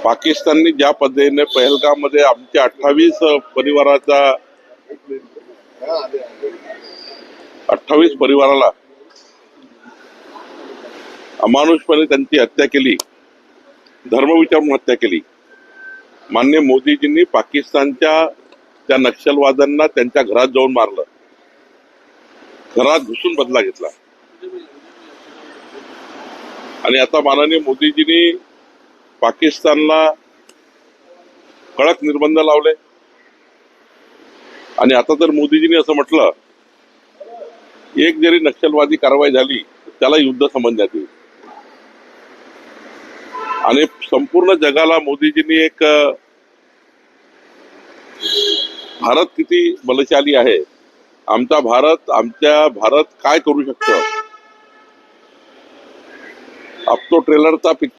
पाकिस्तानने ज्या पद्धतीने पहलगाममध्ये आमच्या 28 परिवाराचा 28 परिवाराला अमानुषपणे त्यांची हत्या केली, धर्म विचारून हत्या केली. माननीय मोदीजींनी पाकिस्तानच्या त्या नक्षलवाद्यांना त्यांच्या घरात जाऊन मारलं, घरात घुसून बदला घेतला. आणि आता माननीय मोदीजींनी पाकिस्तानला कडक निर्बंध लावले. आणि आता जर मोदीजींनी असं म्हटलं एक जरी नक्षलवादी कारवाई झाली त्याला युद्ध समजण्यात येईल. आणि संपूर्ण जगाला मोदीजींनी एक भारत किती बलशाली आहे, आमचा भारत काय करू शकतो, अब तो ट्रेलरचा पिक्चर